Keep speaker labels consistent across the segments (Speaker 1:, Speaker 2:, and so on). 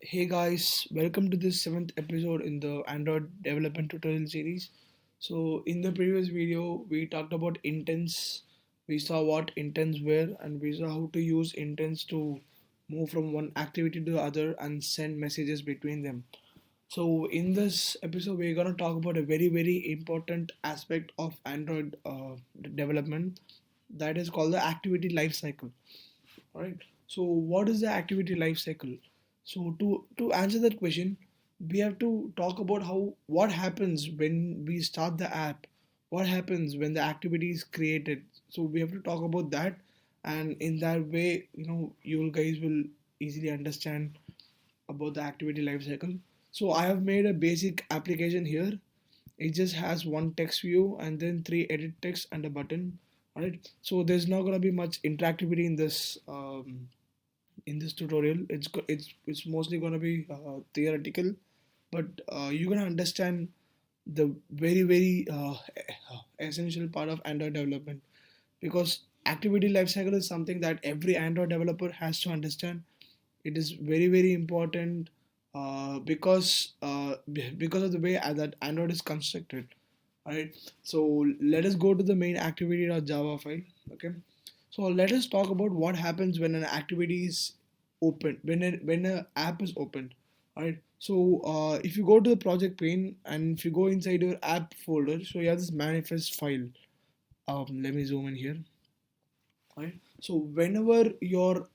Speaker 1: Hey guys, welcome to this seventh episode in the Android development tutorial series. So, in the previous video, we talked about intents. We saw what intents were, and we saw how to use intents to move from one activity to the other and send messages between them. So, in this episode, we're gonna talk about a very important aspect of Android development that is called the activity lifecycle. All right. So, what is the activity life cycle? So, to answer that question, we have to talk about how what happens when we start the app, what happens when the activity is created. So, we have to talk about that, and in that way, you guys will easily understand about the activity life cycle. So, I have made a basic application here. It just has one text view and then three edit text and a button. All right. So, there's not gonna be much interactivity in this tutorial. It's mostly going to be theoretical, but you're going to understand the very essential part of Android development, because activity lifecycle is something that every Android developer has to understand. It is very important because of the way that Android is constructed. All right, so let us go to the main activity.java file. Okay, so let us talk about what happens when an activity is open, when an app is opened. All right, so if you go to the project pane and if you go inside your app folder, so you have this manifest file. Let me zoom in here. Right, so whenever your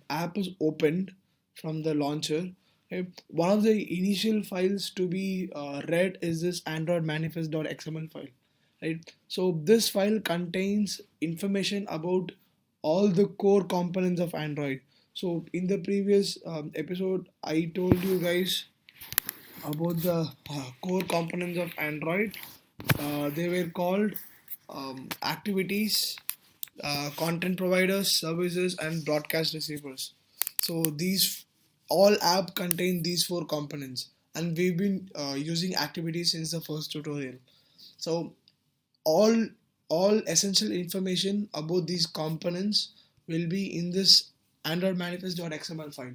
Speaker 1: app is opened from the launcher, okay, one of the initial files to be read is this android manifest.xml file. Right, so this file contains information about all the core components of Android. So in the previous episode, I told you guys about the core components of Android. They were called activities, content providers, services, and broadcast receivers. So these all app contain these four components, and we've been using activities since the first tutorial. So all all essential information about these components will be in this android manifest.xml file.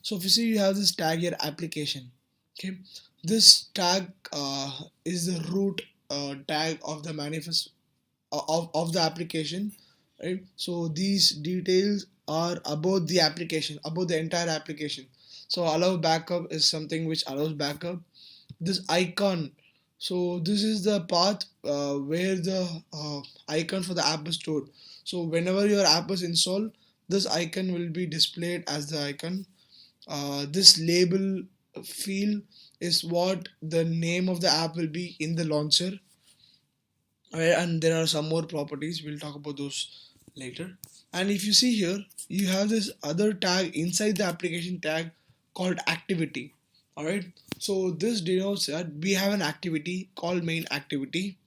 Speaker 1: So if you see, you have this tag here, application. Okay, this tag is the root tag of the manifest of the application, right? So these details are about the application, about the entire application. So allow backup is something which allows backup. This icon, so this is the path where the icon for the app is stored. So whenever your app is installed, this icon will be displayed as the icon. This label field is what the name of the app will be in the launcher. And there are some more properties, we'll talk about those later. And if you see here, you have this other tag inside the application tag called activity. All right, so this denotes that we have an activity called main activity.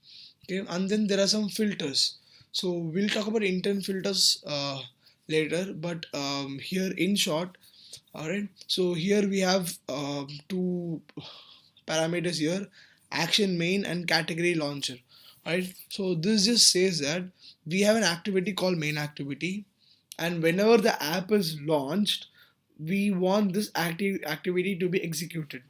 Speaker 1: Okay, and then there are some filters. So we'll talk about intent filters later, but here in short, all right, so here we have two parameters here, action main and category launcher. Right, so this just says that we have an activity called main activity, and whenever the app is launched, we want this activity to be executed.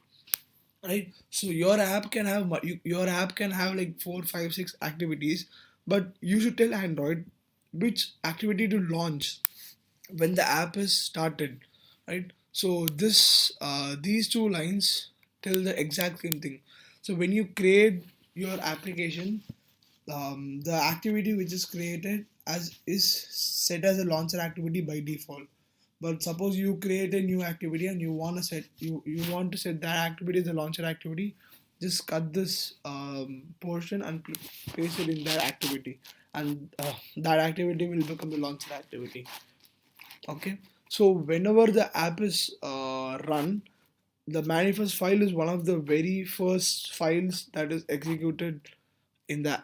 Speaker 1: Right, so your app can have your app can have like 4 5 6 activities, but you should tell android which activity to launch when the app is started. Right, so this these two lines tell the exact same thing. So when you create your application, the activity which is created as is set as a launcher activity by default. But suppose you create a new activity and you want to set that activity as a launcher activity, just cut this portion and paste it in that activity, and that activity will become the launcher activity. Okay, so whenever the app is run, the manifest file is one of the very first files that is executed in the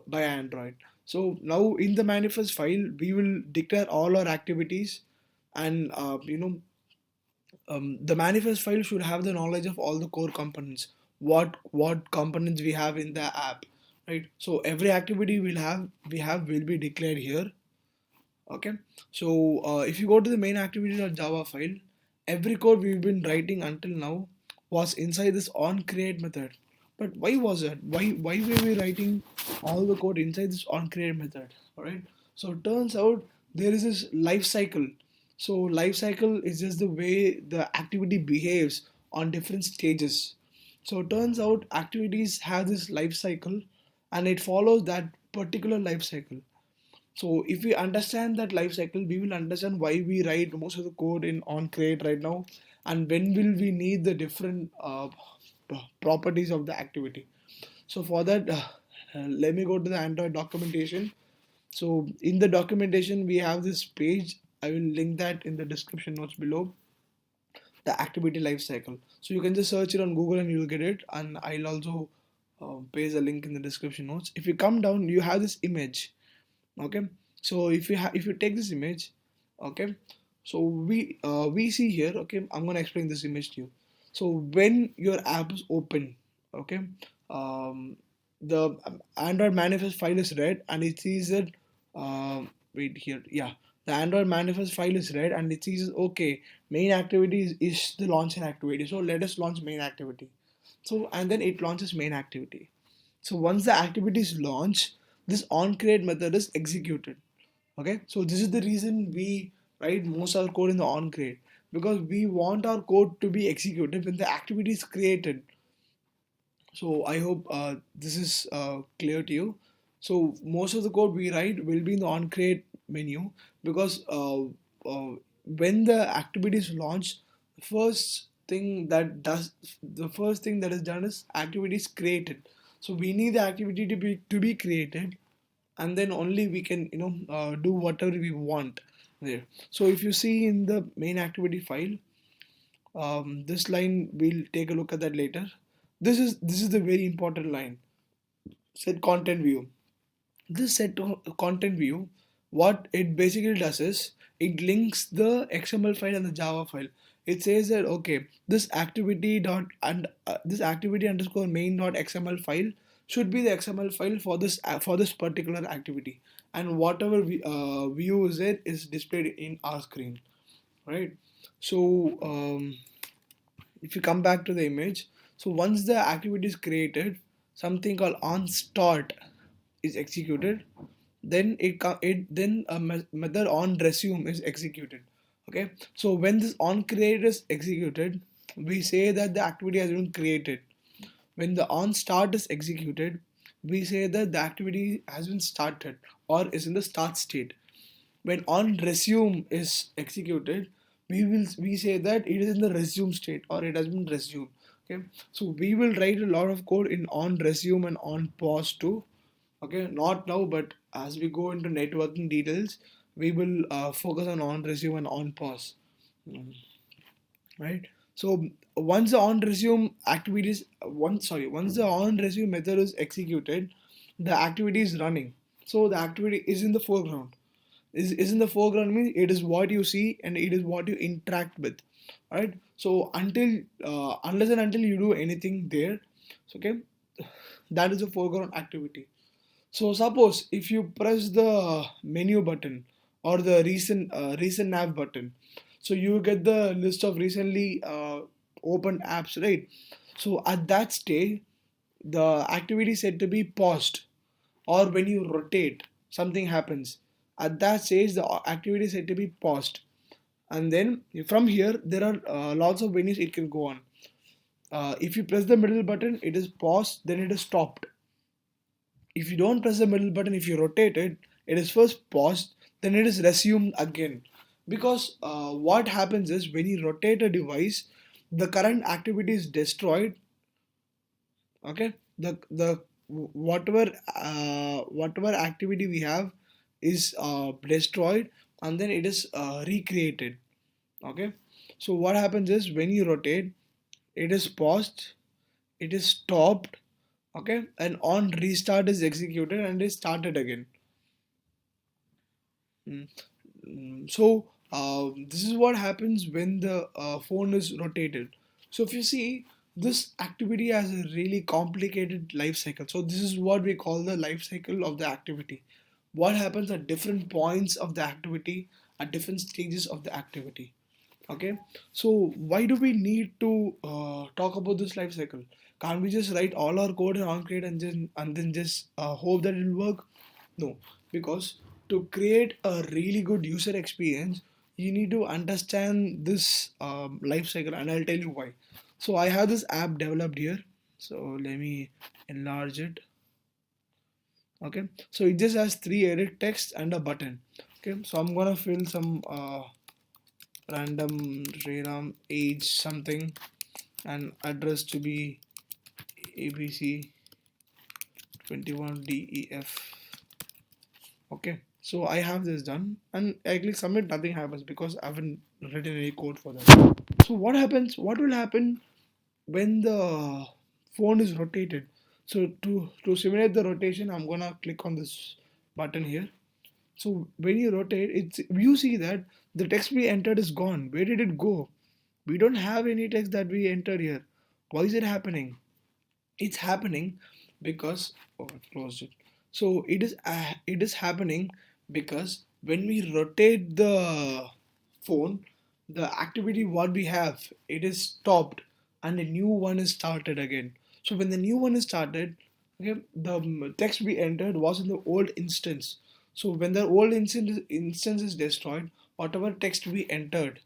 Speaker 1: by android. So now in the manifest file we will declare all our activities, and the manifest file should have the knowledge of all the core components, what components we have in the app. Right, so every activity we have will be declared here. Okay, so if you go to the main activity.java file, Every code we've been writing until now was inside this on create method. But why was it? Why were we writing all the code inside this on create method? Alright. So it turns out there is this life cycle. So life cycle is just the way the activity behaves on different stages. So it turns out activities have this life cycle and it follows that particular life cycle. So if we understand that life cycle, we will understand why we write most of the code in on create right now, and when will we need the different properties of the activity. So for that, let me go to the Android documentation. So in the documentation, we have this page. I will link that in the description notes below. The activity life cycle. So you can just search it on Google and you'll get it. And I'll also paste a link in the description notes. If you come down, you have this image. Okay, so if you take this image, okay, so we see here, okay, I'm going to explain this image to you. So when your app is open, okay, the Android manifest file is read and it sees that wait here, yeah, the Android manifest file is read and it sees, okay, main activity is the launcher activity, so let us launch main activity. So and then it launches main activity. So once the activity is launched, this onCreate method is executed. Okay, so this is the reason we write most of our code in the onCreate, because we want our code to be executed when the activity is created. So I hope this is clear to you. So most of the code we write will be in the onCreate menu, because when the activity is launched, the first thing that is done is activity is created. So we need the activity to be created, and then only we can do whatever we want there. So if you see in the main activity file, this line we'll take a look at that later. This is the very important line. Set content view. This content view, what it basically does is it links the XML file and the Java file. It says that, okay, this activity underscore main dot XML file should be the XML file for this particular activity, and whatever view is it is displayed in our screen, right? So if you come back to the image, so once the activity is created, something called on start is executed. Then a method on resume is executed. Okay, so when this on create is executed, we say that the activity has been created. When the on start is executed, we say that the activity has been started or is in the start state. When on resume is executed, we say that it is in the resume state or it has been resumed. Okay, so we will write a lot of code in on resume and on pause too. Okay, not now, but as we go into networking details, we will focus on resume and on pause. Mm, right. So once the on resume activities once the on resume method is executed, the activity is running. So the activity is in the foreground. Is in the foreground means it is what you see and it is what you interact with. Right. So unless and until you do anything there, so, okay, that is a foreground activity. So suppose if you press the menu button or the recent nav button, so you get the list of recently opened apps, right? So at that stage, the activity is said to be paused, or when you rotate, something happens. At that stage, the activity is said to be paused, and then from here there are lots of venues it can go on. If you press the middle button, it is paused, then it is stopped. If you don't press the middle button, if you rotate it, it is first paused, then it is resumed again. Because what happens is when you rotate a device, the current activity is destroyed. Okay, the whatever activity we have is destroyed, and then it is recreated. Okay, so what happens is when you rotate, it is paused, it is stopped, okay, and on restart is executed and is started again. Mm. So this is what happens when the phone is rotated. So if you see, this activity has a really complicated life cycle. So this is what we call the life cycle of the activity. What happens at different points of the activity, at different stages of the activity. Okay, so why do we need to talk about this life cycle? Can't we just write all our code in OnCreate and then just hope that it will work? No, because to create a really good user experience, you need to understand this life cycle, and I'll tell you why. So I have this app developed here. So let me enlarge it. Okay, so it just has three edit text and a button. Okay, so I'm gonna fill some random Sriram age something and address to be ABC 21DEF. Okay, so I have this done and I click submit, nothing happens because I haven't written any code for that. So what happens? What will happen when the phone is rotated? So to simulate the rotation, I'm gonna click on this button here. So when you rotate, it's you see that the text we entered is gone. Where did it go? We don't have any text that we entered here. Why is it happening? It's happening because I closed it. So it is happening because when we rotate the phone, the activity what we have, it is stopped and a new one is started again. So when the new one is started, okay, the text we entered was in the old instance. So when the old instance is destroyed, whatever text we entered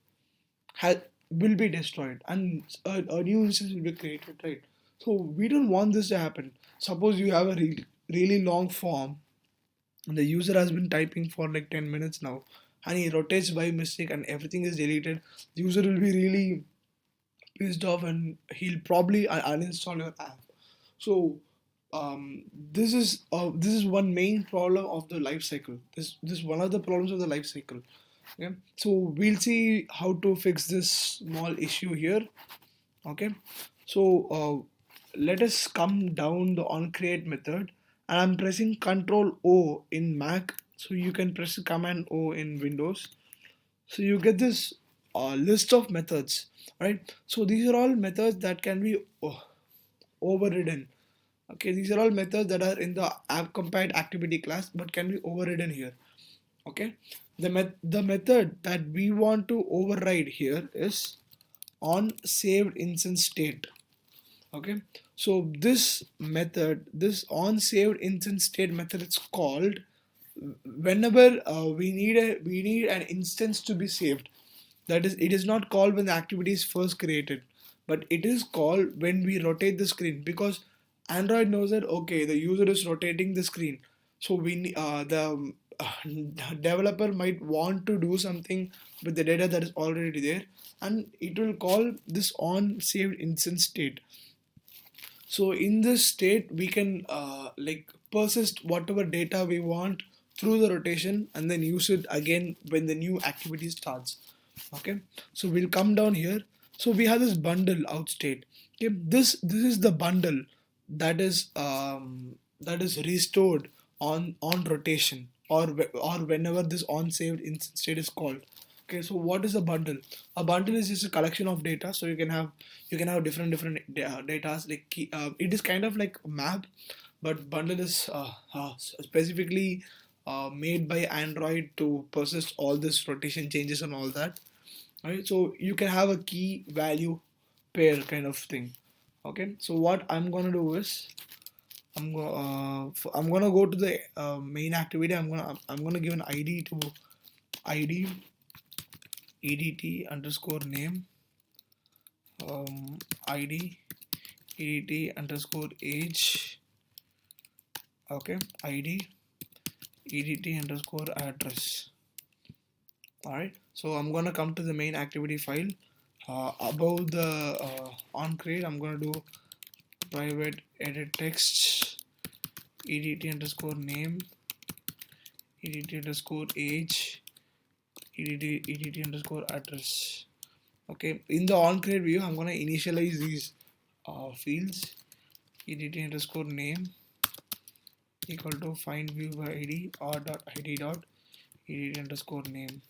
Speaker 1: has will be destroyed and a new instance will be created, right? So we don't want this to happen. Suppose you have a really long form and the user has been typing for like 10 minutes now and he rotates by mistake and everything is deleted. The user will be really pissed off and he'll probably uninstall your app. So um, this is one main problem of the life cycle. This is one of the problems of the life cycle. Okay, so we'll see how to fix this small issue here. Okay, so let us come down the onCreate method, and I'm pressing Control O in Mac, so you can press Command O in Windows. So you get this list of methods, right? So these are all methods that can be overridden. Okay, these are all methods that are in the app compiled activity class but can be overridden here. Okay, the method that we want to override here is on saved instance state. Okay, so this method, this on saved instance state method, it's called whenever we need an instance to be saved. That is, it is not called when the activity is first created, but it is called when we rotate the screen, because Android knows that okay, the user is rotating the screen. So the developer might want to do something with the data that is already there, and it will call this on saved instance state. So in this state, we can like persist whatever data we want through the rotation and then use it again when the new activity starts. Okay, so we'll come down here. So we have this bundle out state. Okay, this is the bundle that is restored on rotation or whenever this on saved instance state is called. Okay, so what is a bundle? A bundle is just a collection of data. So you can have different data. Like it is kind of like a map, but bundle is specifically made by Android to persist all this rotation changes and all that. Right, so you can have a key value pair kind of thing. Okay, so what I'm gonna do is I'm gonna go to the main activity. I'm gonna give an ID to ID edt underscore name, id edt underscore age. Okay, id edt underscore address. All right, so I'm gonna come to the main activity file. Above the on create, I'm gonna do private edit text edt underscore name edt underscore age edt underscore address. Okay, in the on create view, I'm gonna initialize these fields. Edt underscore name equal to find view by id or dot id dot edt underscore name.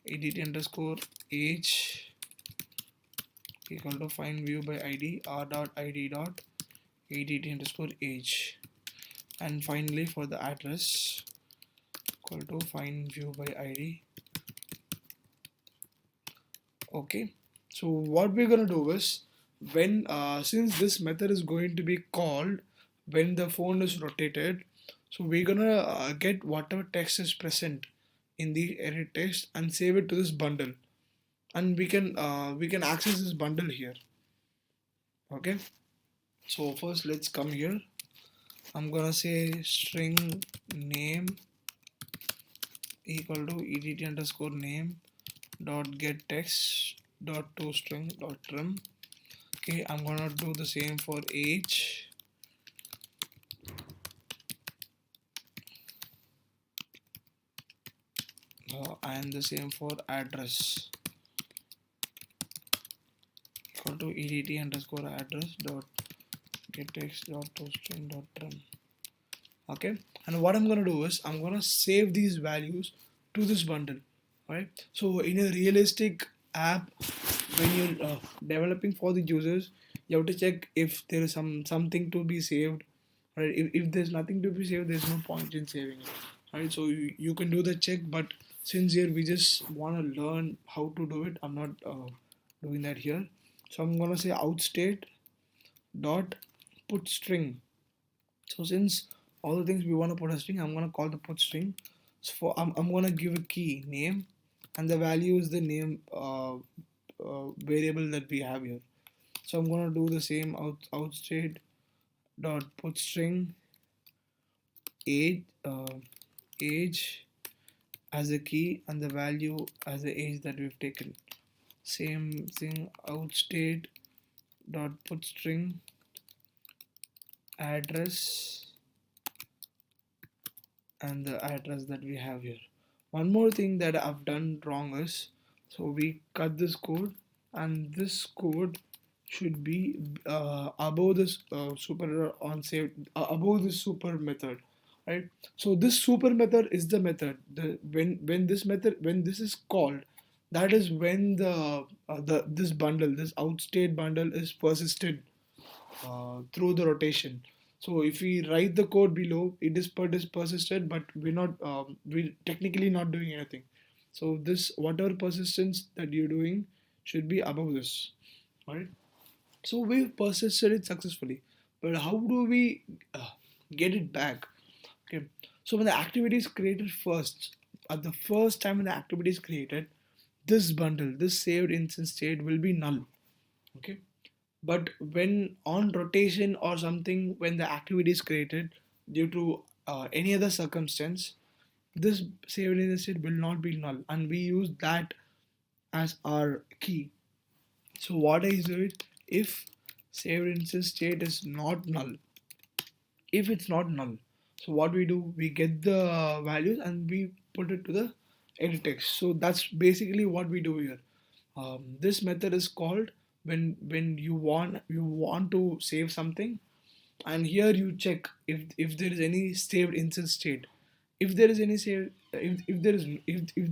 Speaker 1: Edt underscore age equal to find view by id r dot id dot edt underscore age. And finally for the address, equal to find view by id Okay, so what we're gonna do is, when since this method is going to be called when the phone is rotated, so we're gonna get whatever text is present in the edit text and save it to this bundle, and we can access this bundle here. Okay, so first let's come here. I'm gonna say string name equal to edt underscore name dot get text dot toString dot trim. Okay, I'm gonna do the same for age, and the same for address equal to edt underscore address dot get text dot toString dot trim. Okay, and what I'm gonna do is I'm gonna save these values to this bundle. Right, so in a realistic app, when you're developing for the users, you have to check if there is something to be saved. Right, if there's nothing to be saved, there's no point in saving it. Right, so you can do the check, but since here we just want to learn how to do it, I'm not doing that here. So I'm gonna say outstate dot put string. So since all the things we want to put a string, I'm gonna call the put string. So I'm gonna give a key name, and the value is the name variable that we have here. So I'm gonna do the same outstate dot put string age as a key and the value as the age that we've taken. Same thing outstate dot put string address and the address that we have here. One more thing that I've done wrong is, so we cut this code, and this code should be above this super on save above this super method, right? So this super method is the method. The when this method, when this is called, that is when the this bundle, this outstate bundle is persisted through the rotation. So if we write the code below, it is persisted, but we're technically not doing anything. So this whatever persistence that you're doing should be above this, right? So we've persisted it successfully, but how do we get it back? Okay, so when the activity is created first, at the first time when the activity is created, this bundle, this saved instance state will be null. Okay, but when on rotation or something, when the activity is created due to any other circumstance, this saved instance state will not be null, and we use that as our key. So what I do it, if saved instance state is not null, if it's not null, so what we do, we get the values and we put it to the edit text. So that's basically what we do here. This method is called when you want to save something, and here you check if there is any saved instance state. If there is any save if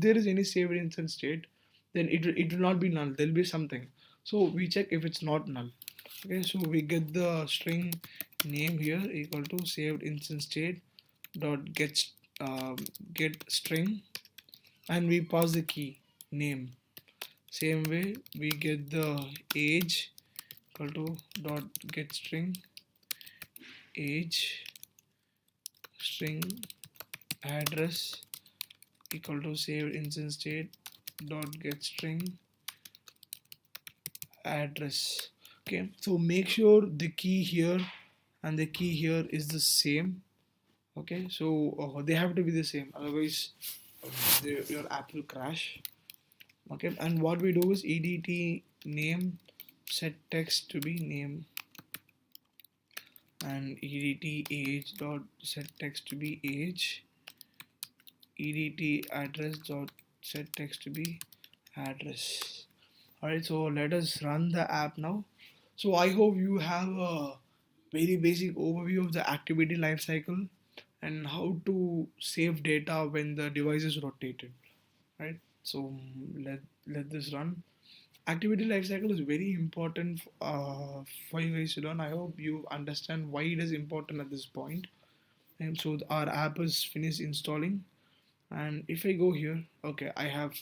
Speaker 1: there is any saved instance state, then it will not be null, there will be something. So we check if it's not null. Okay, so we get the string name here equal to saved instance state dot get string, and we pass the key name. Same way we get the age equal to dot get string age string address equal to saved instance state dot get string address. Okay, so make sure the key here and the key here is the same. Okay, so they have to be the same, otherwise your app will crash. Okay, and what we do is edt name set text to be name, and edt age dot set text to be age, edt address dot set text to be address. Alright, so let us run the app now. So I hope you have a very basic overview of the activity lifecycle and how to save data when the device is rotated. Right, so let this run. Activity lifecycle is very important for you guys to learn. I hope you understand why it is important at this point. And so our app is finished installing, and if I go here, okay, I have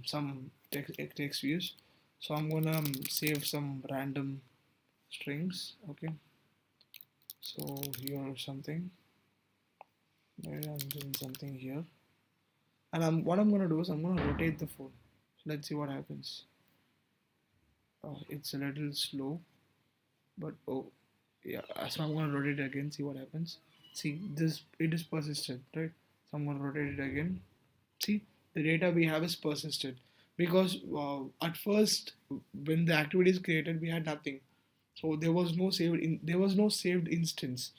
Speaker 1: some text views. So I'm gonna save some random strings. Okay, so here something, right? I'm doing something here, and what I'm gonna do is I'm gonna rotate the phone. So let's see what happens. It's a little slow, but oh yeah. So I'm gonna rotate it again. See what happens. See, this it is persistent, right? So I'm gonna rotate it again. See, the data we have is persistent because at first when the activity is created we had nothing, so there was no saved instance,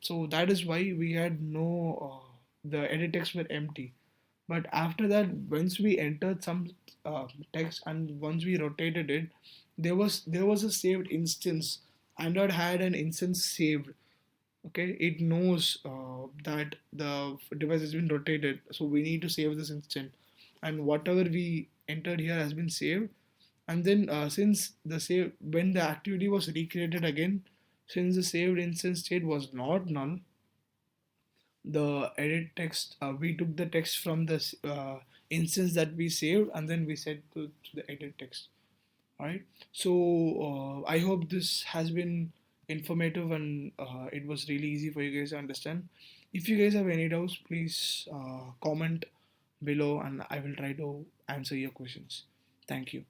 Speaker 1: so that is why we had no the edit text were empty. But after that, once we entered some text and once we rotated it, there was a saved instance. Android had an instance saved. Okay, it knows that the device has been rotated, so we need to save this instant, and whatever we entered here has been saved. And then since the save when the activity was recreated again, since the saved instance state was not null, the edit text we took the text from this instance that we saved and then we set to the edit text. All right, so I hope this has been informative and it was really easy for you guys to understand. If you guys have any doubts, please comment below and I will try to answer your questions. Thank you.